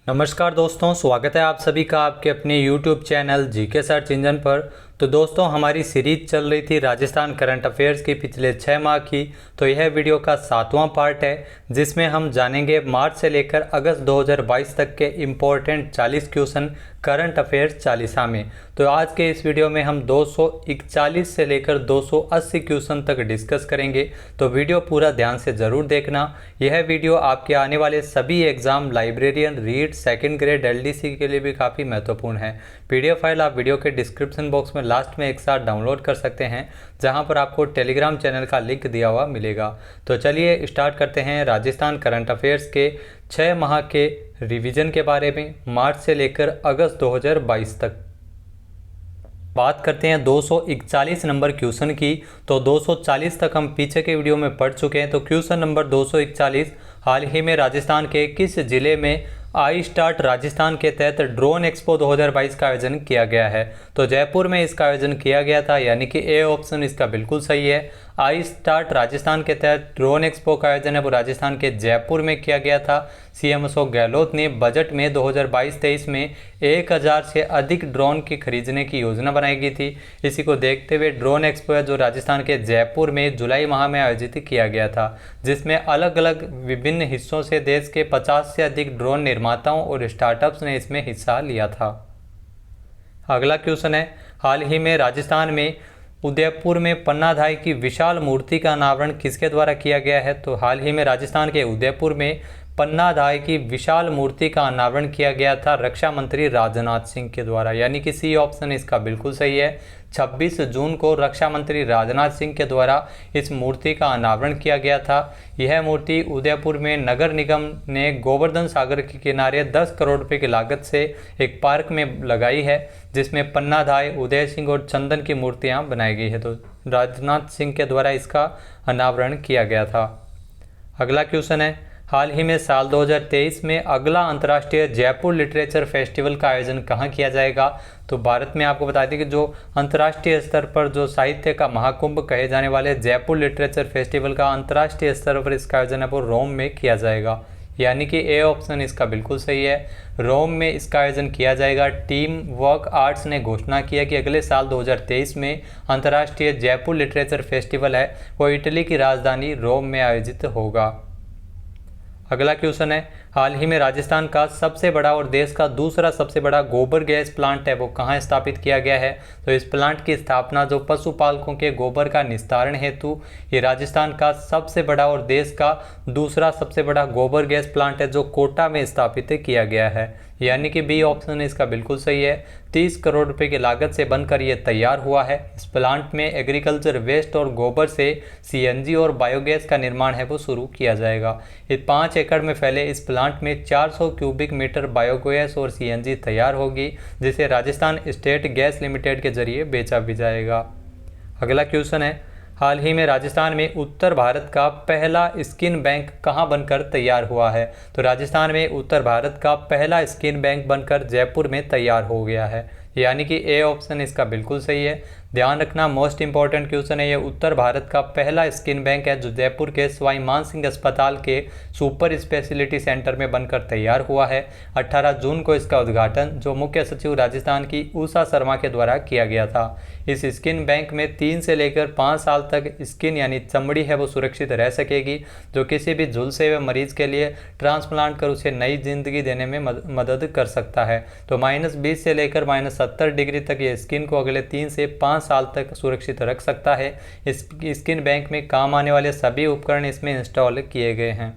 नमस्कार दोस्तों, स्वागत है आप सभी का आपके अपने YouTube channel GK search engine पर। तो दोस्तों, हमारी सीरीज चल रही थी राजस्थान करंट अफेयर्स की पिछले 6 माह की। तो यह वीडियो का 7वां पार्ट है, जिसमें हम जानेंगे मार्च से लेकर अगस्त 2022 तक के important 40 question current affairs Chalisa में। तो आज के इस वीडियो में हम 241 से लेकर 280 क्वेश्चन तक डिस्कस करेंगे। तो वीडियो पूरा ध्यान से ज़रूर देखना। यह वीडियो आपके आने वाले सभी exam, librarian, REET, second grade, LDC के लिए भी काफ़ी महत्वपूर्ण है। पीडीएफ फाइल आप वीडियो के डिस्क्रिप्शन बॉक्स में लास्ट में एक साथ डाउनलोड कर सकते हैं, जहां पर आपको टेलीग्राम चैनल का लिंक दिया हुआ मिलेगा। तो चलिए स्टार्ट करते हैं राजस्थान करंट अफेयर्स के 6 माह के रिवीजन के बारे में, मार्च से लेकर अगस्त 2022 तक। बात करते हैं 241 नंबर क्वेश्चन की। तो 240 तक हम पीछे के वीडियो में पढ़ चुके हैं। तो क्वेश्चन नंबर 241, हाल ही में राजस्थान के किस जिले में आई स्टार्ट राजस्थान के तहत ड्रोन एक्सपो 2022 का आयोजन किया गया है? तो जयपुर में इसका आयोजन किया गया था, यानी कि ए ऑप्शन इसका बिल्कुल सही है। आई स्टार्ट राजस्थान के तहत ड्रोन एक्सपो का आयोजन है वो राजस्थान के जयपुर में किया गया था। सीएम अशोक गहलोत ने बजट में 2022-23 में 1000 से अधिक ड्रोन की खरीदने की योजना बनाई गई थी। इसी को देखते हुए ड्रोन एक्सपो है जो राजस्थान के जयपुर में जुलाई माह में आयोजित किया गया था, जिसमें अलग अलग विभिन्न हिस्सों से देश के 50 से अधिक ड्रोन निर्माताओं और स्टार्टअप्स ने इसमें हिस्सा लिया था। अगला क्वेश्चन है, हाल ही में राजस्थान में उदयपुर में पन्नाधाय की विशाल मूर्ति का अनावरण किसके द्वारा किया गया है? तो हाल ही में राजस्थान के उदयपुर में पन्नाधाय की विशाल मूर्ति का अनावरण किया गया था रक्षा मंत्री राजनाथ सिंह के द्वारा, यानी कि सी ऑप्शन इसका बिल्कुल सही है। 26 जून को रक्षा मंत्री राजनाथ सिंह के द्वारा इस मूर्ति का अनावरण किया गया था। यह मूर्ति उदयपुर में नगर निगम ने गोवर्धन सागर के किनारे 10 करोड़ रुपए की लागत से एक पार्क में लगाई है, जिसमें पन्नाधाय, उदय सिंह और चंदन की मूर्तियां बनाई गई है। तो राजनाथ सिंह के द्वारा इसका अनावरण किया गया था। अगला क्वेश्चन है, हाल ही में साल 2023 में अगला अंतर्राष्ट्रीय जयपुर लिटरेचर फेस्टिवल का आयोजन कहाँ किया जाएगा? तो भारत में आपको बता दें कि जो अंतर्राष्ट्रीय स्तर पर जो साहित्य का महाकुंभ कहे जाने वाले जयपुर लिटरेचर फेस्टिवल का अंतर्राष्ट्रीय स्तर पर इसका आयोजन है वो रोम में किया जाएगा, यानी कि ए ऑप्शन इसका बिल्कुल सही है। रोम में इसका आयोजन किया जाएगा। टीम वर्क आर्ट्स ने घोषणा किया कि अगले साल 2023 में अंतर्राष्ट्रीय जयपुर लिटरेचर फेस्टिवल है वो इटली की राजधानी रोम में आयोजित होगा। अगला क्वेश्चन है, हाल ही में राजस्थान का सबसे बड़ा और देश का दूसरा सबसे बड़ा गोबर गैस प्लांट है वो कहाँ स्थापित किया गया है? तो इस प्लांट की स्थापना जो पशुपालकों के गोबर का निस्तारण हेतु, ये राजस्थान का सबसे बड़ा और देश का दूसरा सबसे बड़ा गोबर गैस प्लांट है जो कोटा में स्थापित किया गया है, यानी कि बी ऑप्शन इसका बिल्कुल सही है। 30 करोड़ रुपए की लागत से बनकर ये तैयार हुआ है। इस प्लांट में एग्रीकल्चर वेस्ट और गोबर से सीएनजी और बायोगैस का निर्माण है वो शुरू किया जाएगा। इस 5 एकड़ में फैले इस प्लांट में 400 क्यूबिक मीटर बायोगैस और सीएनजी तैयार होगी, जिसे राजस्थान स्टेट गैस लिमिटेड के जरिए बेचा भी जाएगा। अगला क्वेश्चन है, हाल ही में राजस्थान में उत्तर भारत का पहला स्किन बैंक कहाँ बनकर तैयार हुआ है? तो राजस्थान में उत्तर भारत का पहला स्किन बैंक बनकर जयपुर में तैयार हो गया है, यानी कि ए ऑप्शन इसका बिल्कुल सही है। ध्यान रखना, मोस्ट इंपॉर्टेंट क्वेश्चन है ये। उत्तर भारत का पहला स्किन बैंक है जो जयपुर के सवाई मानसिंह अस्पताल के सुपर स्पेशलिटी सेंटर में बनकर तैयार हुआ है। 18 जून को इसका उद्घाटन जो मुख्य सचिव राजस्थान की उषा शर्मा के द्वारा किया गया था। इस स्किन बैंक में 3 से लेकर 5 साल तक स्किन यानी चमड़ी है वो सुरक्षित रह सकेगी, जो किसी भी झुलसे हुए मरीज के लिए ट्रांसप्लांट कर उसे नई जिंदगी देने में मदद कर सकता है। तो -20 से लेकर -70 डिग्री तक ये स्किन को अगले 3 से 5 साल तक सुरक्षित रख सकता है। इस स्किन बैंक में काम आने वाले सभी उपकरण इसमें इंस्टॉल किए गए हैं।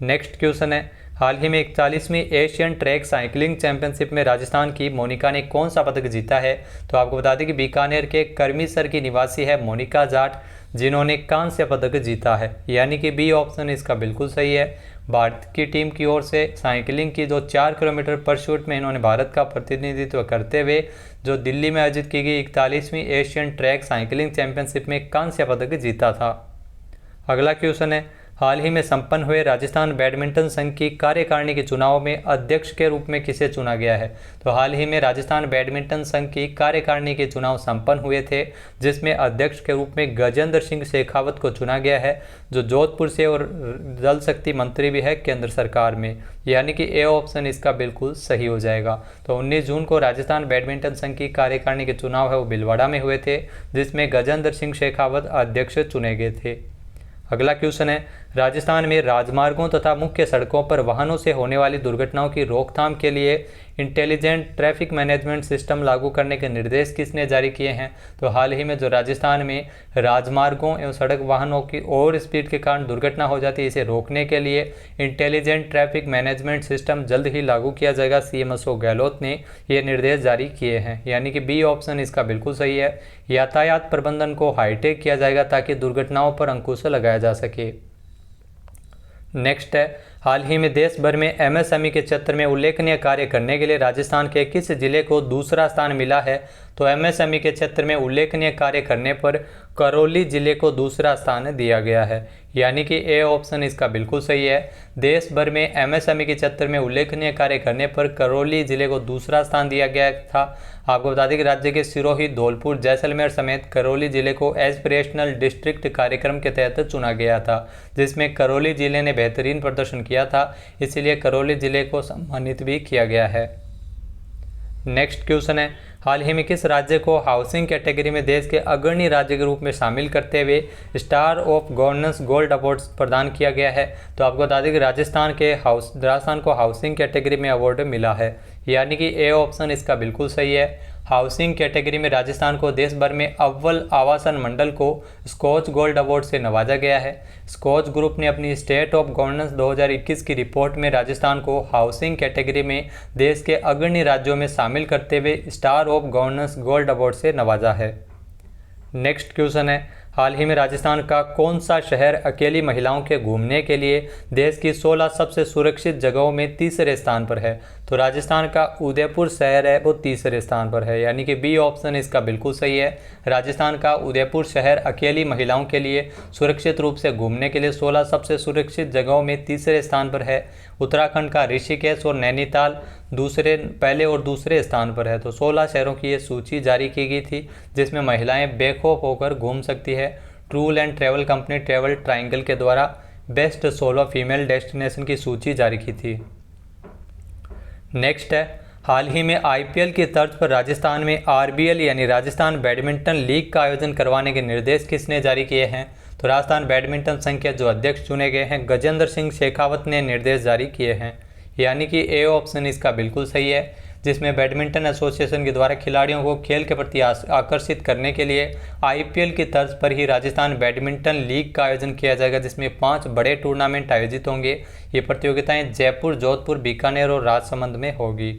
नेक्स्ट क्वेश्चन है, हाल ही में 41वीं एशियन ट्रैक साइकिलिंग चैंपियनशिप में राजस्थान की मोनिका ने कौन सा पदक जीता है? तो आपको बता दें कि बीकानेर के करमीसर की निवासी है मोनिका जाट, जिन्होंने कांस्य पदक जीता है, यानी कि बी ऑप्शन इसका बिल्कुल सही है। भारत की टीम की ओर से साइकिलिंग की जो 4 किलोमीटर परशूट में इन्होंने भारत का प्रतिनिधित्व करते हुए जो दिल्ली में आयोजित की गई 41वीं एशियन ट्रैक साइकिलिंग चैंपियनशिप में कांस्य पदक जीता था। अगला क्वेश्चन है, हाल ही में संपन्न हुए राजस्थान बैडमिंटन संघ की कार्यकारिणी के चुनाव में अध्यक्ष के रूप में किसे चुना गया है? तो हाल ही में राजस्थान बैडमिंटन संघ की कार्यकारिणी के चुनाव संपन्न हुए थे, जिसमें अध्यक्ष के रूप में गजेंद्र सिंह शेखावत को चुना गया है, जो जोधपुर से और जल शक्ति मंत्री भी है केंद्र सरकार में। यानी कि ए ऑप्शन इसका बिल्कुल सही हो जाएगा। तो 19 जून को राजस्थान बैडमिंटन संघ की कार्यकारिणी के चुनाव है वो भीलवाड़ा में हुए थे, जिसमें गजेंद्र सिंह शेखावत अध्यक्ष चुने गए थे। अगला क्वेश्चन है, राजस्थान में राजमार्गों तथा मुख्य सड़कों पर वाहनों से होने वाली दुर्घटनाओं की रोकथाम के लिए इंटेलिजेंट ट्रैफिक मैनेजमेंट सिस्टम लागू करने के निर्देश किसने जारी किए हैं? तो हाल ही में जो राजस्थान में राजमार्गों एवं सड़क वाहनों की ओवर स्पीड के कारण दुर्घटना हो जाती है, इसे रोकने के लिए इंटेलिजेंट ट्रैफिक मैनेजमेंट सिस्टम जल्द ही लागू किया जाएगा। सीएम अशोक गहलोत ने ये निर्देश जारी किए हैं। यानी कि बी ऑप्शन इसका बिल्कुल सही है। यातायात प्रबंधन को हाईटेक किया जाएगा ताकि दुर्घटनाओं पर अंकुश लगाया जा सके। नेक्स्ट है, हाल ही में देश भर में एमएसएमई के क्षेत्र में उल्लेखनीय कार्य करने के लिए राजस्थान के किस जिले को दूसरा स्थान मिला है? तो एमएसएमई के क्षेत्र में उल्लेखनीय कार्य करने पर करौली जिले को दूसरा स्थान दिया गया है। यानी कि ए ऑप्शन इसका बिल्कुल सही है। देश भर में एमएसएमई के क्षेत्र में उल्लेखनीय कार्य करने पर करौली जिले को दूसरा स्थान दिया गया था। आपको बता दें कि राज्य के सिरोही, धौलपुर, जैसलमेर समेत करौली जिले को एस्पिरेशनल डिस्ट्रिक्ट कार्यक्रम के तहत चुना गया था, जिसमें करौली जिले ने बेहतरीन प्रदर्शन किया था, इसलिए करौली जिले को सम्मानित भी किया गया है। नेक्स्ट क्वेश्चन है, हाल ही में किस राज्य को हाउसिंग कैटेगरी में देश के अग्रणी राज्य के रूप में शामिल करते हुए star of governance gold award प्रदान किया गया है? तो आपको बता दें कि राजस्थान को हाउसिंग कैटेगरी में अवार्ड मिला है। यानी कि ए ऑप्शन इसका बिल्कुल सही है। हाउसिंग कैटेगरी में राजस्थान को देश भर में अव्वल आवासन मंडल को स्कॉच गोल्ड अवार्ड से नवाजा गया है। स्कॉच ग्रुप ने अपनी स्टेट ऑफ गवर्नेंस 2021 की रिपोर्ट में राजस्थान को हाउसिंग कैटेगरी में देश के अग्रणी राज्यों में शामिल करते हुए star of governance gold award से नवाजा है। नेक्स्ट क्वेश्चन है, हाल ही में राजस्थान का कौन सा शहर अकेली महिलाओं के घूमने के लिए देश की 16 सबसे सुरक्षित जगहों में तीसरे स्थान पर है? तो राजस्थान का उदयपुर शहर है वो तीसरे स्थान पर है। यानी कि बी ऑप्शन इसका बिल्कुल सही है। राजस्थान का उदयपुर शहर अकेली महिलाओं के लिए सुरक्षित रूप से घूमने के लिए 16 सबसे सुरक्षित जगहों में तीसरे स्थान पर है। उत्तराखंड का ऋषिकेश और नैनीताल पहले और दूसरे स्थान पर है। तो 16 शहरों की ये सूची जारी की गई थी, जिसमें महिलाएं बेखौफ होकर घूम सकती है। Tour and travel company travel triangle के द्वारा बेस्ट 16 फीमेल डेस्टिनेशन की सूची जारी की थी। नेक्स्ट है, हाल ही में आईपीएल की तर्ज पर राजस्थान में आरबीएल यानी राजस्थान बैडमिंटन लीग का आयोजन करवाने के निर्देश किसने जारी किए हैं? तो राजस्थान बैडमिंटन संघ के जो अध्यक्ष चुने गए हैं गजेंद्र सिंह शेखावत ने निर्देश जारी किए हैं। यानी कि ए ऑप्शन इसका बिल्कुल सही है, जिसमें बैडमिंटन एसोसिएशन के द्वारा खिलाड़ियों को खेल के प्रति आकर्षित करने के लिए आईपीएल की तर्ज पर ही राजस्थान बैडमिंटन लीग का आयोजन किया जाएगा, जिसमें 5 बड़े टूर्नामेंट आयोजित होंगे। ये प्रतियोगिताएं जयपुर, जोधपुर, बीकानेर और राजसमंद में होगी।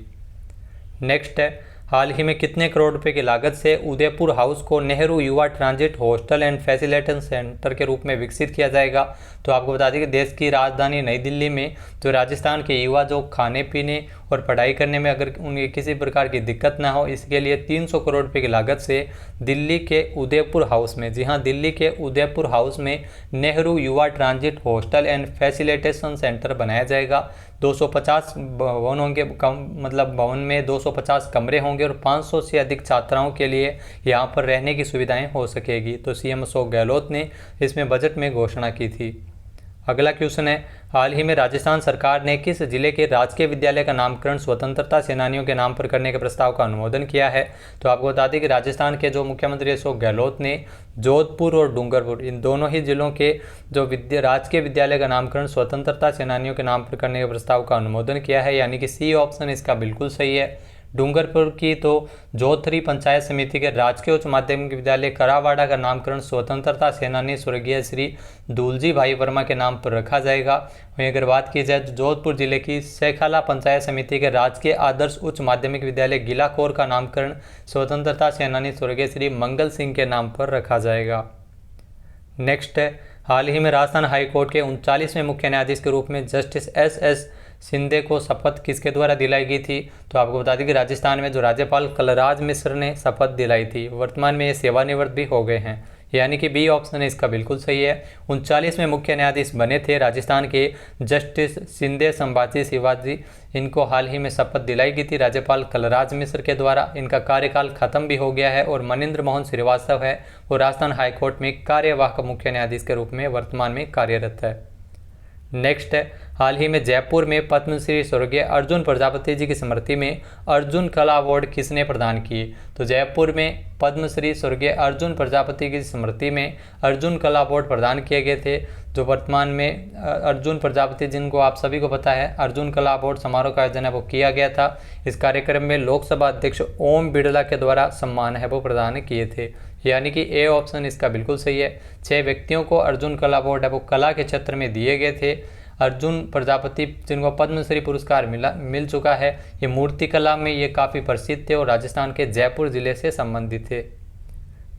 नेक्स्ट है, हाल ही में कितने करोड़ रुपए की लागत से उदयपुर हाउस को नेहरू युवा transit hostel and facilitation centre के रूप में विकसित किया जाएगा? तो आपको बता दें कि देश की राजधानी नई दिल्ली में जो राजस्थान के युवा जो खाने पीने और पढ़ाई करने में अगर उन्हें किसी प्रकार की दिक्कत ना हो, इसके लिए 300 करोड़ रुपए की लागत से दिल्ली के उदयपुर हाउस में, जी हाँ, दिल्ली के उदयपुर हाउस में नेहरू युवा transit hostel and facilitation centre बनाया जाएगा। 250 भवन होंगे, भवन में 250 कमरे होंगे और 500 से अधिक छात्राओं के लिए यहाँ पर रहने की सुविधाएं हो सकेगी। तो सीएम अशोक गहलोत ने इसमें बजट में घोषणा की थी। अगला क्वेश्चन है, हाल ही में राजस्थान सरकार ने किस जिले के राजकीय विद्यालय का नामकरण स्वतंत्रता सेनानियों के नाम पर करने के प्रस्ताव का अनुमोदन किया है? तो आपको बता दें कि राजस्थान के जो मुख्यमंत्री अशोक गहलोत ने जोधपुर और डूंगरपुर इन दोनों ही जिलों के जो राजकीय विद्यालय का नामकरण स्वतंत्रता सेनानियों के नाम पर करने के प्रस्ताव का अनुमोदन किया है। यानी कि सी ऑप्शन इसका बिल्कुल सही है। डूंगरपुर की तो जोथरी पंचायत समिति के राजकीय उच्च माध्यमिक विद्यालय करावाड़ा का नामकरण स्वतंत्रता सेनानी स्वर्गीय श्री दूलजी भाई वर्मा के नाम पर रखा जाएगा। वहीं अगर बात की जाए तो जोधपुर जिले की सैखाला पंचायत समिति के राजकीय आदर्श उच्च माध्यमिक विद्यालय गिलाकोर का नामकरण स्वतंत्रता सेनानी स्वर्गीय श्री मंगल सिंह के नाम पर रखा जाएगा। नेक्स्ट है, हाल ही में राजस्थान हाईकोर्ट के 39वें मुख्य न्यायाधीश के रूप में जस्टिस एस शिंदे को शपथ किसके द्वारा दिलाई गई थी? तो आपको बता दें कि राजस्थान में जो राज्यपाल कलराज मिश्र ने शपथ दिलाई थी। वर्तमान में ये सेवानिवृत्त भी हो गए हैं। यानी कि बी ऑप्शन है इसका बिल्कुल सही है। 39वें मुख्य न्यायाधीश बने थे राजस्थान के जस्टिस शिंदे संभाजी शिवाजी। इनको हाल ही में शपथ दिलाई गई थी राज्यपाल कलराज मिश्र के द्वारा। इनका कार्यकाल खत्म भी हो गया है और मनिंद्र मोहन श्रीवास्तव है वो राजस्थान हाईकोर्ट में कार्यवाहक मुख्य न्यायाधीश के रूप में वर्तमान में कार्यरत है। नेक्स्ट है, हाल ही में जयपुर में पद्मश्री स्वर्गीय अर्जुन प्रजापति जी की स्मृति में अर्जुन कला अवार्ड किसने प्रदान किए? तो जयपुर में पद्मश्री स्वर्गीय अर्जुन प्रजापति की स्मृति में अर्जुन कला अवार्ड प्रदान किए गए थे। जो वर्तमान में अर्जुन प्रजापति जिनको आप सभी को पता है अर्जुन कला अवार्ड समारोह का आयोजन है वो किया गया था। इस कार्यक्रम में लोकसभा अध्यक्ष ओम बिरला के द्वारा सम्मान है वो प्रदान किए थे, यानी कि ए ऑप्शन इसका बिल्कुल सही है। 6 व्यक्तियों को अर्जुन कला अवार्ड है वो कला के क्षेत्र में दिए गए थे। अर्जुन प्रजापति जिनको पद्मश्री पुरस्कार मिल चुका है, ये मूर्ति कला में ये काफ़ी प्रसिद्ध थे और राजस्थान के जयपुर जिले से संबंधित थे।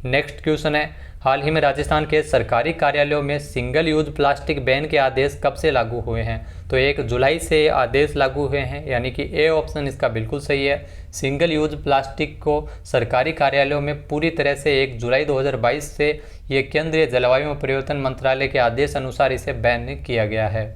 नेक्स्ट क्वेश्चन है, हाल ही में राजस्थान के सरकारी कार्यालयों में सिंगल यूज प्लास्टिक बैन के आदेश कब से लागू हुए हैं? तो 1 जुलाई से ये आदेश लागू हुए हैं, यानी कि ए ऑप्शन इसका बिल्कुल सही है। सिंगल यूज प्लास्टिक को सरकारी कार्यालयों में पूरी तरह से 1 जुलाई 2022 से ये केंद्रीय जलवायु में परिवर्तन मंत्रालय के आदेश अनुसार इसे बैन किया गया है।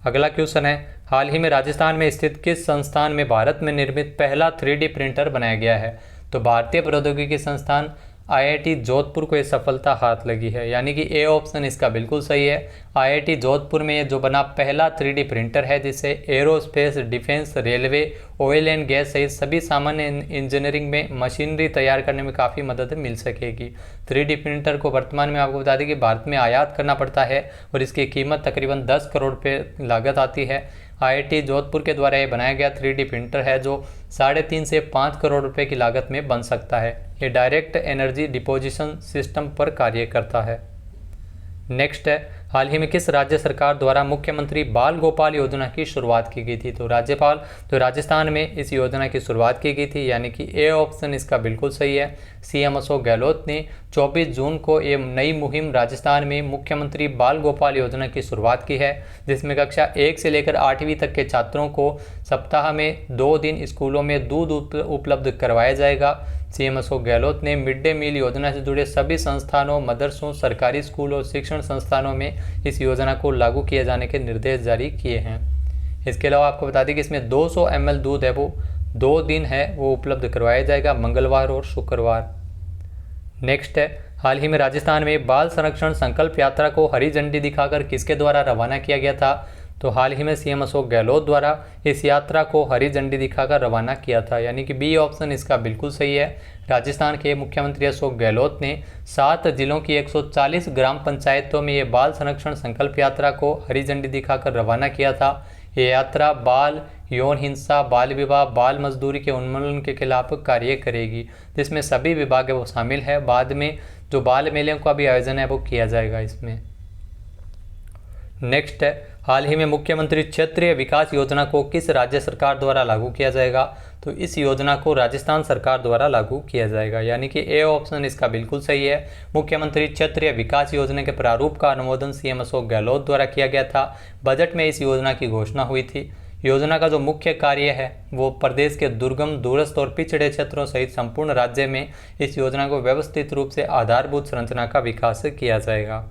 अगला क्वेश्चन है, हाल ही में राजस्थान में स्थित किस संस्थान में भारत में निर्मित पहला 3D प्रिंटर बनाया गया है? तो भारतीय प्रौद्योगिकी संस्थान IIT जोधपुर को ये सफलता हाथ लगी है, यानी कि ए ऑप्शन इसका बिल्कुल सही है। IIT जोधपुर में ये जो बना पहला 3D प्रिंटर है जिससे aerospace, defence, railway, oil and gas सहित सभी सामान्य इंजीनियरिंग में मशीनरी तैयार करने में काफ़ी मदद मिल सकेगी। 3D प्रिंटर को वर्तमान में आपको बता दें कि भारत में आयात करना पड़ता है और इसकी कीमत तकरीबन 10 करोड़ रुपये लागत आती है। IIT जोधपुर के द्वारा ये बनाया गया 3D प्रिंटर है जो 3.5 से 5 करोड़ रुपए की लागत में बन सकता है। ये डायरेक्ट एनर्जी डिपोजिशन सिस्टम पर कार्य करता है। नेक्स्ट है, हाल ही में किस राज्य सरकार द्वारा मुख्यमंत्री बाल गोपाल योजना की शुरुआत की गई थी? तो राजस्थान में इस योजना की शुरुआत की गई थी, यानी कि ए ऑप्शन इसका बिल्कुल सही है। CM अशोक गहलोत ने 24 जून को ये नई मुहिम राजस्थान में मुख्यमंत्री बाल गोपाल योजना की शुरुआत की है, जिसमें कक्षा 1 से लेकर 8वीं तक के छात्रों को सप्ताह में 2 दिन स्कूलों में दूध उपलब्ध करवाया जाएगा। CM अशोक गहलोत ने मिड डे मील योजना से जुड़े सभी संस्थानों, मदरसों, सरकारी स्कूलों और शिक्षण संस्थानों में इस योजना को लागू किए जाने के निर्देश जारी किए हैं। इसके अलावा आपको बता दें कि इसमें 200 ml दूध है वो 2 दिन है वो उपलब्ध करवाया जाएगा, मंगलवार और शुक्रवार। नेक्स्ट है, हाल ही में राजस्थान में बाल संरक्षण संकल्प यात्रा को हरी झंडी दिखाकर किसके द्वारा रवाना किया गया था? तो हाल ही में CM अशोक गहलोत द्वारा इस यात्रा को हरी झंडी दिखाकर रवाना किया था, यानी कि बी ऑप्शन इसका बिल्कुल सही है। राजस्थान के मुख्यमंत्री अशोक गहलोत ने 7 जिलों की 140 ग्राम पंचायतों में ये बाल संरक्षण संकल्प यात्रा को हरी झंडी दिखाकर रवाना किया था। ये यात्रा बाल यौन हिंसा, बाल विवाह, बाल मजदूरी के उन्मूलन के खिलाफ कार्य करेगी, जिसमें सभी विभाग वो शामिल है। बाद में जो बाल मेलों का भी आयोजन है वो किया जाएगा इसमें। नेक्स्ट है, हाल ही में मुख्यमंत्री क्षेत्रीय विकास योजना को किस राज्य सरकार द्वारा लागू किया जाएगा? तो इस योजना को राजस्थान सरकार द्वारा लागू किया जाएगा, यानी कि ए ऑप्शन इसका बिल्कुल सही है। मुख्यमंत्री क्षेत्रीय विकास योजना के प्रारूप का अनुमोदन CM अशोक गहलोत द्वारा किया गया था। बजट में इस योजना की घोषणा हुई थी। योजना का जो मुख्य कार्य है वो प्रदेश के दुर्गम, दूरस्थ और पिछड़े क्षेत्रों सहित संपूर्ण राज्य में इस योजना को व्यवस्थित रूप से आधारभूत संरचना का विकास किया जाएगा।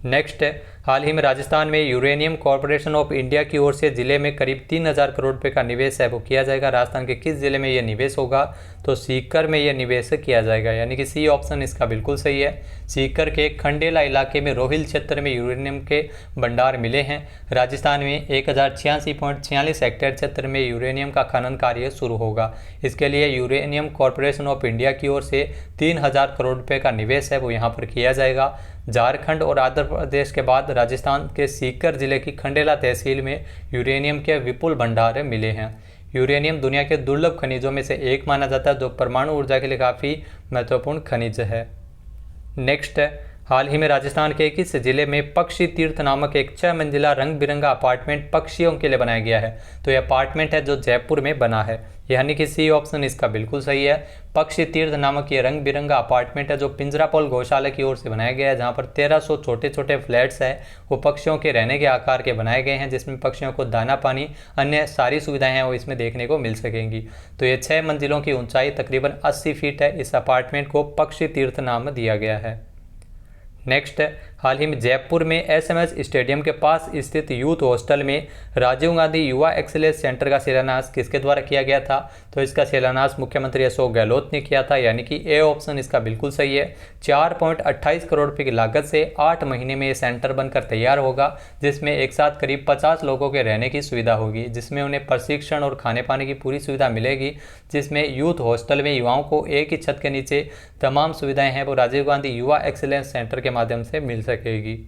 नेक्स्ट है, हाल ही में राजस्थान में यूरेनियम कॉरपोरेशन ऑफ इंडिया की ओर से जिले में करीब 3000 करोड़ रुपए का निवेश है वो किया जाएगा। राजस्थान के किस जिले में यह निवेश होगा? तो सीकर में यह निवेश किया जाएगा, यानी कि सी ऑप्शन इसका बिल्कुल सही है। सीकर के खंडेला इलाके में रोहिल क्षेत्र में यूरेनियम के भंडार मिले हैं। राजस्थान में 1086.46 हेक्टेयर क्षेत्र में यूरेनियम का खनन कार्य शुरू होगा। इसके लिए यूरेनियम कॉरपोरेशन ऑफ इंडिया की ओर से 3000 करोड़ रुपये का निवेश है वो यहाँ पर किया जाएगा। झारखंड और आंध्र प्रदेश के बाद राजस्थान के सीकर जिले की खंडेला तहसील में यूरेनियम के विपुल भंडार मिले हैं। यूरेनियम दुनिया के दुर्लभ खनिजों में से एक माना जाता है जो परमाणु ऊर्जा के लिए काफ़ी महत्वपूर्ण खनिज है। नेक्स्ट है, हाल ही में राजस्थान के किस जिले में पक्षी तीर्थ नामक एक 6 मंजिला रंग बिरंगा अपार्टमेंट पक्षियों के लिए बनाया गया है? तो यह अपार्टमेंट है जो जयपुर में बना है, यानी कि सी ऑप्शन इसका बिल्कुल सही है। पक्षी तीर्थ नामक ये रंग बिरंगा अपार्टमेंट है जो पिंजरापोल गौशाला की ओर से बनाया गया है, जहाँ पर 1300 छोटे छोटे फ्लैट्स हैं, वो पक्षियों के रहने के आकार के बनाए गए हैं, जिसमें पक्षियों को दाना पानी अन्य सारी सुविधाएं हैं वो इसमें देखने को मिल सकेंगी। तो ये 6 मंजिलों की ऊंचाई तकरीबन 80 फीट है। इस अपार्टमेंट को पक्षी तीर्थ नाम दिया गया है। नेक्स्ट है, हाल ही में जयपुर में एसएमएस स्टेडियम के पास स्थित यूथ हॉस्टल में राजीव गांधी युवा एक्सीलेंस सेंटर का शिलान्यास किसके द्वारा किया गया था? तो इसका शिलान्यास मुख्यमंत्री अशोक गहलोत ने किया था, यानी कि ए ऑप्शन इसका बिल्कुल सही है। 4.28 करोड़ रुपये की लागत से 8 महीने में ये सेंटर बनकर तैयार होगा, जिसमें एक साथ करीब 50 लोगों के रहने की सुविधा होगी, जिसमें उन्हें प्रशिक्षण और खाने पाने की पूरी सुविधा मिलेगी, जिसमें यूथ हॉस्टल में युवाओं को एक ही छत के नीचे तमाम सुविधाएं हैं वो राजीव गांधी युवा एक्सीलेंस सेंटर के माध्यम से मिल सकेगी।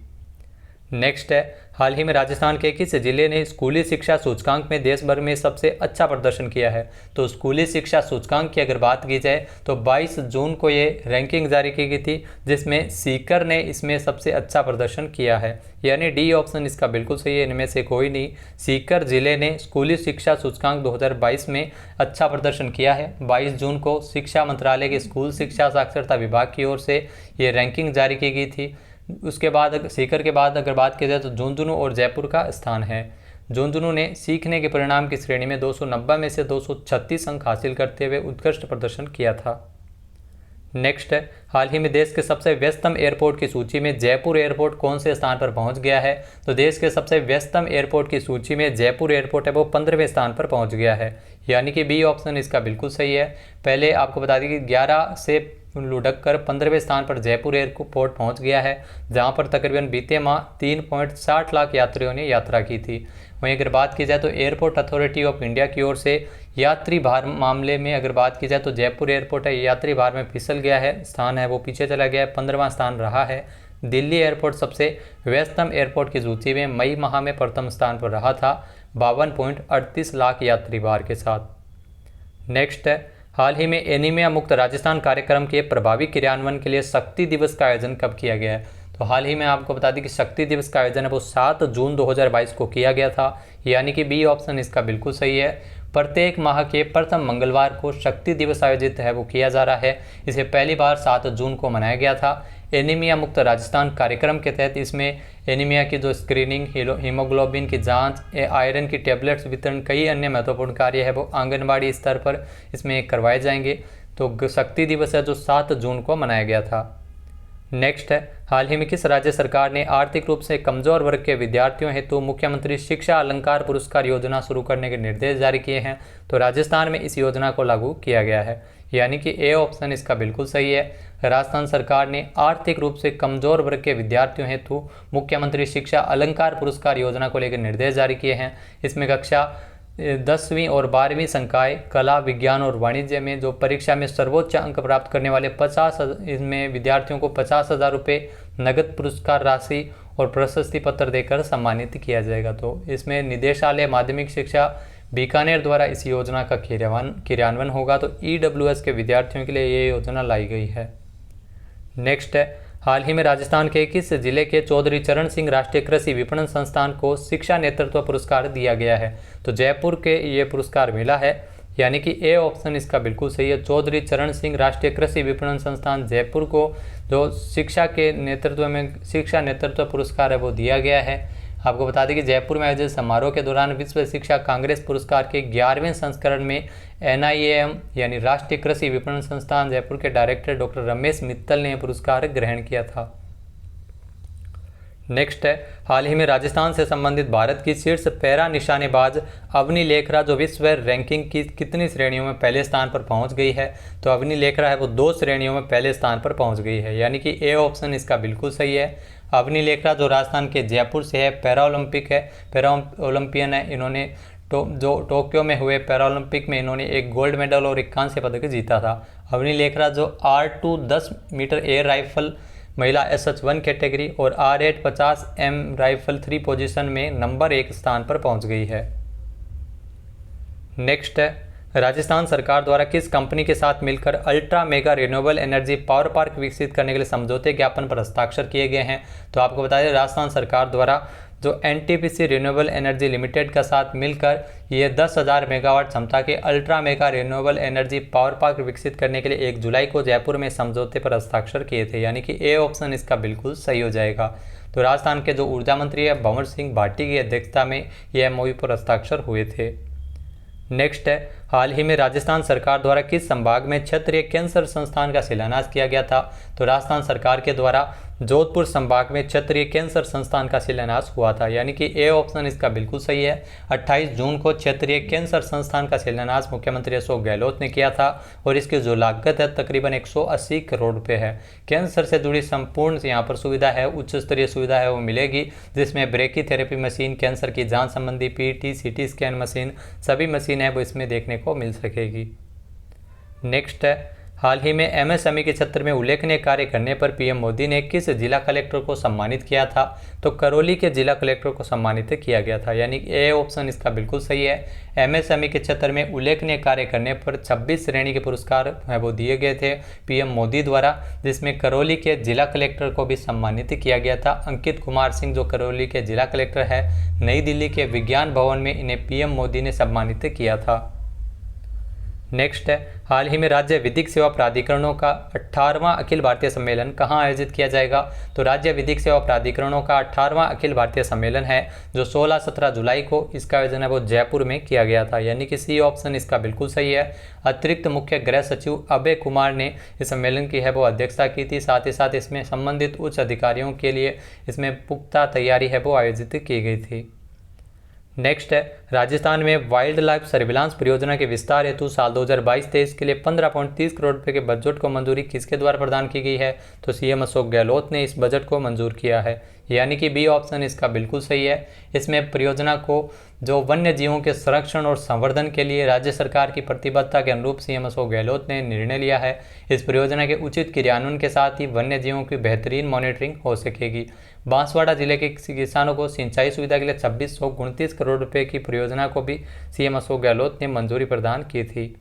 नेक्स्ट है, हाल ही में राजस्थान के किस जिले ने स्कूली शिक्षा सूचकांक में देश भर में सबसे अच्छा प्रदर्शन किया है? तो स्कूली शिक्षा सूचकांक की अगर बात की जाए तो 22 जून को ये रैंकिंग जारी की गई थी, जिसमें सीकर ने इसमें सबसे अच्छा प्रदर्शन किया है, यानी डी ऑप्शन इसका बिल्कुल सही है। इनमें से कोई नहीं, सीकर जिले ने स्कूली शिक्षा सूचकांक 2022 में अच्छा प्रदर्शन किया है। 22 जून को शिक्षा मंत्रालय के स्कूल शिक्षा साक्षरता विभाग की ओर से ये रैंकिंग जारी की गई थी। उसके बाद सीकर के बाद अगर बात की जाए तो झुंझुनू और जयपुर का स्थान है। झुंझुनू ने सीखने के परिणाम की श्रेणी में 290 में से 236 अंक हासिल करते हुए उत्कृष्ट प्रदर्शन किया था। नेक्स्ट है, हाल ही में देश के सबसे व्यस्तम एयरपोर्ट की सूची में जयपुर एयरपोर्ट कौन से स्थान पर पहुंच गया है? तो देश के सबसे व्यस्तम एयरपोर्ट की सूची में जयपुर एयरपोर्ट है वो 15वें स्थान पर पहुंच गया है, यानी कि बी ऑप्शन इसका बिल्कुल सही है। पहले आपको बता दें कि 11 से लुढ़क कर 15वें स्थान पर जयपुर एयरपोर्ट पहुंच गया है, जहां पर तकरीबन बीते माह 3.60 लाख यात्रियों ने यात्रा की थी। वहीं अगर बात की जाए तो एयरपोर्ट अथॉरिटी ऑफ इंडिया की ओर से यात्री भार मामले में अगर बात की जाए तो जयपुर एयरपोर्ट है यात्री भार में फिसल गया है, स्थान है वो पीछे चला गया है, 15वां स्थान रहा है। दिल्ली एयरपोर्ट सबसे व्यस्तम एयरपोर्ट की सूची में मई माह में प्रथम स्थान पर रहा था 52.38 लाख यात्री भार के साथ। नेक्स्ट है, हाल ही में एनीमिया मुक्त राजस्थान कार्यक्रम के प्रभावी क्रियान्वयन के लिए शक्ति दिवस का आयोजन कब किया गया है? तो हाल ही में आपको बता दें कि शक्ति दिवस का आयोजन है वो 7 जून 2022 को किया गया था, यानी कि बी ऑप्शन इसका बिल्कुल सही है। प्रत्येक माह के प्रथम मंगलवार को शक्ति दिवस आयोजित है वो किया जा रहा है। इसे पहली बार 7 जून को मनाया गया था। एनीमिया मुक्त राजस्थान कार्यक्रम के तहत इसमें एनीमिया की जो स्क्रीनिंग, हीमोग्लोबिन की जांच, आयरन की टैबलेट्स वितरण, कई अन्य महत्वपूर्ण कार्य है वो आंगनबाड़ी स्तर पर इसमें करवाए जाएंगे। तो शक्ति दिवस है जो 7 जून को मनाया गया था। नेक्स्ट है, हाल ही में किस राज्य सरकार ने आर्थिक रूप से कमजोर वर्ग के विद्यार्थियों हेतु मुख्यमंत्री शिक्षा अलंकार पुरस्कार योजना शुरू करने के निर्देश जारी किए हैं? तो राजस्थान में इस योजना को लागू किया गया है, यानी कि ए ऑप्शन इसका बिल्कुल सही है। राजस्थान सरकार ने आर्थिक रूप से कमजोर वर्ग के विद्यार्थियों हेतु मुख्यमंत्री शिक्षा अलंकार पुरस्कार योजना को लेकर निर्देश जारी किए हैं। इसमें कक्षा 10वीं और 12वीं संकाय कला, विज्ञान और वाणिज्य में जो परीक्षा में सर्वोच्च अंक प्राप्त करने वाले 50 इसमें विद्यार्थियों को 50,000 रुपये नगद पुरस्कार राशि और प्रशस्ति पत्र देकर सम्मानित किया जाएगा। तो इसमें निदेशालय माध्यमिक शिक्षा बीकानेर द्वारा इस योजना का क्रियान्वयन होगा। तो EWS के विद्यार्थियों के लिए ये योजना लाई गई है। नेक्स्ट है, हाल ही में राजस्थान के किस जिले के चौधरी चरण सिंह राष्ट्रीय कृषि विपणन संस्थान को शिक्षा नेतृत्व पुरस्कार दिया गया है? तो जयपुर के ये पुरस्कार मिला है, यानी कि ए ऑप्शन इसका बिल्कुल सही है। चौधरी चरण सिंह राष्ट्रीय कृषि विपणन संस्थान जयपुर को जो शिक्षा नेतृत्व पुरस्कार है वो दिया गया है। आपको बता दें कि जयपुर में आयोजित समारोह के दौरान विश्व शिक्षा कांग्रेस पुरस्कार के 11वें संस्करण में NIAM यानी राष्ट्रीय कृषि विपणन संस्थान जयपुर के डायरेक्टर डॉक्टर रमेश मित्तल ने पुरस्कार ग्रहण किया था। नेक्स्ट है, हाल ही में राजस्थान से संबंधित भारत की शीर्ष पैरा निशानेबाज अवनी लेखरा जो विश्व रैंकिंग की कितनी श्रेणियों में पहले स्थान पर पहुंच गई है? तो अवनी लेखरा है वो 2 श्रेणियों में पहले स्थान पर पहुंच गई है, यानी कि ए ऑप्शन इसका बिल्कुल सही है। अवनी लेखरा जो राजस्थान के जयपुर से है, पैरा ओलंपियन है। इन्होंने जो टोक्यो में हुए पैरा ओलंपिक में इन्होंने एक गोल्ड मेडल और एक कांस्य पदक जीता था। अवनी लेखरा जो R2 10 मीटर एयर राइफल महिला SH1 कैटेगरी और R8 50 M राइफल 3 पोजीशन में नंबर 1 स्थान पर पहुंच गई है। नेक्स्ट है, राजस्थान सरकार द्वारा किस कंपनी के साथ मिलकर ultra mega renewable energy power park विकसित करने के लिए समझौते ज्ञापन पर हस्ताक्षर किए गए हैं? तो आपको बता दें, राजस्थान सरकार द्वारा जो एनटीपीसी रिन्यूएबल एनर्जी लिमिटेड का साथ मिलकर ये 10,000 मेगावाट क्षमता के ultra mega renewable energy power park विकसित करने के लिए 1 जुलाई को जयपुर में समझौते पर हस्ताक्षर किए थे, यानी कि ए ऑप्शन इसका बिल्कुल सही हो जाएगा। तो राजस्थान के जो ऊर्जा मंत्री है भंवर सिंह भाटी की अध्यक्षता में यह एमओयू पर हस्ताक्षर हुए थे। नेक्स्ट है, हाल ही में राजस्थान सरकार द्वारा किस संभाग में क्षेत्रीय कैंसर संस्थान का शिलान्यास किया गया था? तो राजस्थान सरकार के द्वारा जोधपुर संभाग में क्षेत्रीय कैंसर संस्थान का शिलान्यास हुआ था, यानी कि ए ऑप्शन इसका बिल्कुल सही है। 28 जून को क्षेत्रीय कैंसर संस्थान का शिलान्यास मुख्यमंत्री अशोक गहलोत ने किया था और इसकी जो लागत है तकरीबन 180 करोड़ रुपए है। कैंसर से जुड़ी संपूर्ण यहाँ पर सुविधा है, उच्च स्तरीय सुविधा है वो मिलेगी, जिसमें ब्रेकी थेरेपी मशीन, कैंसर की जांच संबंधी पीटी सीटी स्कैन मशीन, सभी मशीन है वो इसमें देखने को मिल सकेगी। नेक्स्ट है, हाल ही में एमएसएमई के क्षेत्र में उल्लेखनीय कार्य करने पर पीएम मोदी ने किस जिला कलेक्टर को सम्मानित किया था? तो करौली के जिला कलेक्टर को सम्मानित किया गया था, यानी कि ए ऑप्शन इसका बिल्कुल सही है। एमएसएमई के क्षेत्र में उल्लेखनीय कार्य करने पर 26 श्रेणी के पुरस्कार है वो दिए गए थे पीएम मोदी द्वारा, जिसमें करौली के जिला कलेक्टर को भी सम्मानित किया गया था। अंकित कुमार सिंह जो करौली के जिला कलेक्टर है, नई दिल्ली के विज्ञान भवन में इन्हें पीएम मोदी ने सम्मानित किया था। नेक्स्ट है, हाल ही में राज्य विधिक सेवा प्राधिकरणों का 18वां अखिल भारतीय सम्मेलन कहाँ आयोजित किया जाएगा? तो राज्य विधिक सेवा प्राधिकरणों का 18वां अखिल भारतीय सम्मेलन है जो 16-17 जुलाई को इसका आयोजन है वो जयपुर में किया गया था, यानी कि सी ऑप्शन इसका बिल्कुल सही है। अतिरिक्त मुख्य गृह सचिव अभय कुमार ने इस सम्मेलन की है वो अध्यक्षता की थी। साथ ही साथ इसमें संबंधित उच्च अधिकारियों के लिए इसमें पुख्ता तैयारी है वो आयोजित की गई थी। नेक्स्ट है, राजस्थान में वाइल्ड लाइफ सर्विलांस परियोजना के विस्तार हेतु साल 2022-23 के लिए 15.30 करोड़ रुपए के बजट को मंजूरी किसके द्वारा प्रदान की गई है? तो सीएम अशोक गहलोत ने इस बजट को मंजूर किया है, यानी कि बी ऑप्शन इसका बिल्कुल सही है। इसमें परियोजना को जो वन्य जीवों के संरक्षण और संवर्धन के लिए राज्य सरकार की प्रतिबद्धता के अनुरूप सीएम अशोक गहलोत ने निर्णय लिया है। इस परियोजना के उचित क्रियान्वयन के साथ ही वन्य जीवों की बेहतरीन मॉनिटरिंग हो सकेगी। बांसवाड़ा जिले के किसानों को सिंचाई सुविधा के लिए 2629 करोड़ रुपए की परियोजना को भी सीएम अशोक गहलोत ने मंजूरी प्रदान की थी।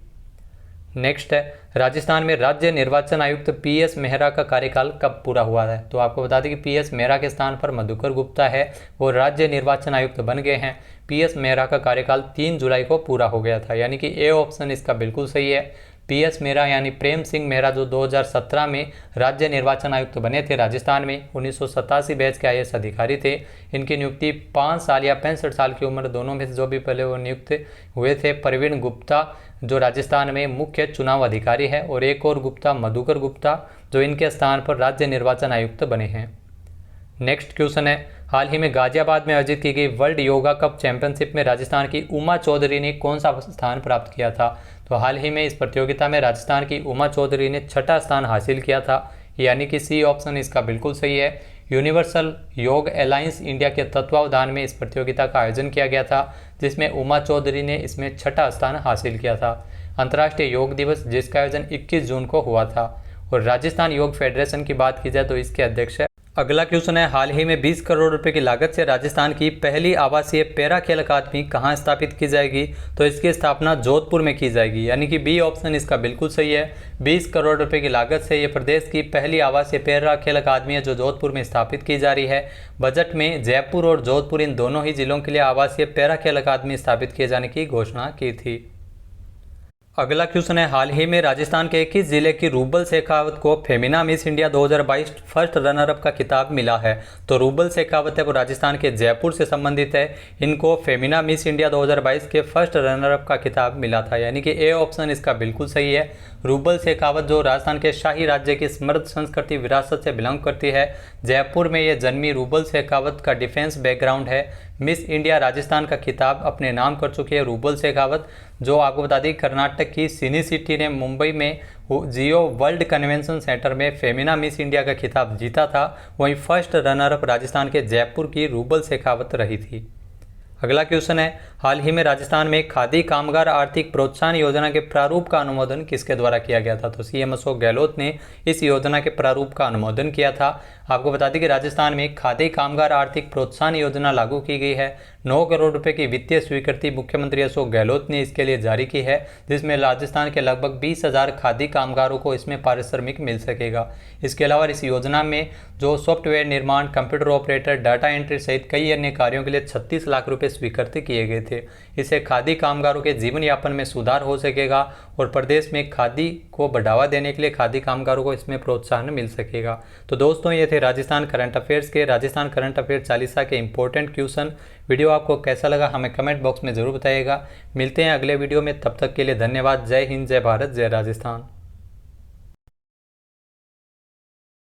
नेक्स्ट है, राजस्थान में राज्य निर्वाचन आयुक्त पीएस मेहरा का कार्यकाल कब पूरा हुआ है? तो आपको बता दें कि पीएस मेहरा के स्थान पर मधुकर गुप्ता है वो राज्य निर्वाचन आयुक्त बन गए हैं। पीएस मेहरा का कार्यकाल 3 जुलाई को पूरा हो गया था, यानी कि ए ऑप्शन इसका बिल्कुल सही है। पीएस मेहरा यानी प्रेम सिंह मेहरा जो 2017 में राज्य निर्वाचन आयुक्त बने थे राजस्थान में, 1987 बैच के आईएएस अधिकारी थे। इनकी नियुक्ति 5 साल या 65 साल की उम्र दोनों में से जो भी पहले वो नियुक्त हुए थे, प्रवीण गुप्ता जो राजस्थान में मुख्य चुनाव अधिकारी है, और एक और गुप्ता मधुकर गुप्ता जो इनके स्थान पर राज्य निर्वाचन आयुक्त बने हैं। नेक्स्ट क्वेश्चन है, हाल ही में गाजियाबाद में आयोजित की गई वर्ल्ड योगा कप चैंपियनशिप में राजस्थान की उमा चौधरी ने कौन सा स्थान प्राप्त किया था? तो हाल ही में इस प्रतियोगिता में राजस्थान की उमा चौधरी ने 6ठा स्थान हासिल किया था, यानी कि सी ऑप्शन इसका बिल्कुल सही है। यूनिवर्सल योग अलायंस इंडिया के तत्वावधान में इस प्रतियोगिता का आयोजन किया गया था, जिसमें उमा चौधरी ने इसमें 6ठा स्थान हासिल किया था। अंतर्राष्ट्रीय योग दिवस जिसका आयोजन 21 जून को हुआ था। और राजस्थान योग फेडरेशन की बात की जाए तो इसके अध्यक्ष है। अगला क्वेश्चन है, हाल ही में 20 करोड़ रुपए की लागत से राजस्थान की पहली आवासीय पैरा खेल अकादमी कहाँ स्थापित की जाएगी? तो इसकी स्थापना जोधपुर में की जाएगी, यानी कि बी ऑप्शन इसका बिल्कुल सही है। 20 करोड़ रुपए की लागत से ये प्रदेश की पहली आवासीय पैरा खेल अकादमी है जो जोधपुर में स्थापित की जा रही है। बजट में जयपुर और जोधपुर इन दोनों ही जिलों के लिए आवासीय पैरा खेल अकादमी स्थापित किए जाने की घोषणा की थी। अगला क्वेश्चन है, हाल ही में राजस्थान के किस जिले की रूबल शेखावत को Femina miss India 2022 first runner up का खिताब मिला है? तो रूबल शेखावत है वो राजस्थान के जयपुर से संबंधित है। इनको फेमिना मिस इंडिया 2022 के फर्स्ट रनर अप का खिताब मिला था, यानी कि ए ऑप्शन इसका बिल्कुल सही है। रूबल शेखावत जो राजस्थान के शाही राज्य की समृद्ध संस्कृति विरासत से बिलोंग करती है। जयपुर में ये जन्मी रूबल शेखावत का डिफेंस बैकग्राउंड है। मिस इंडिया राजस्थान का खिताब अपने नाम कर चुकी है रूबल शेखावत, जो आपको बता दें कर्नाटक की सिनी सिटी ने मुंबई में जियो वर्ल्ड कन्वेंशन सेंटर में फेमिना मिस इंडिया का खिताब जीता था। वहीं फर्स्ट रनर अप राजस्थान के जयपुर की रूबल शेखावत रही थी। अगला क्वेश्चन है, हाल ही में राजस्थान में खादी कामगार आर्थिक प्रोत्साहन योजना के प्रारूप का अनुमोदन किसके द्वारा किया गया था? तो सीएम अशोक गहलोत ने इस योजना के प्रारूप का अनुमोदन किया था। आपको बता दें कि राजस्थान में खादी कामगार आर्थिक प्रोत्साहन योजना लागू की गई है। 9 करोड़ रुपए की वित्तीय स्वीकृति मुख्यमंत्री अशोक गहलोत ने इसके लिए जारी की है, जिसमें राजस्थान के लगभग 20,000 खादी कामगारों को इसमें पारिश्रमिक मिल सकेगा। इसके अलावा इस योजना में जो सॉफ्टवेयर निर्माण, कंप्यूटर ऑपरेटर, डाटा एंट्री सहित कई अन्य कार्यों के लिए 36 लाख रुपए स्वीकृत किए गए थे। इससे खादी कामगारों के जीवन यापन में सुधार हो सकेगा और प्रदेश में खादी को बढ़ावा देने के लिए खादी कामगारों को इसमें प्रोत्साहन मिल सकेगा। तो दोस्तों, ये थे राजस्थान करंट अफेयर्स के राजस्थान करंट अफेयर 40 के इंपॉर्टेंट क्वेश्चन। वीडियो आपको कैसा लगा हमें कमेंट बॉक्स में ज़रूर बताइएगा। मिलते हैं अगले वीडियो में, तब तक के लिए धन्यवाद। जय हिंद, जय भारत, जय राजस्थान।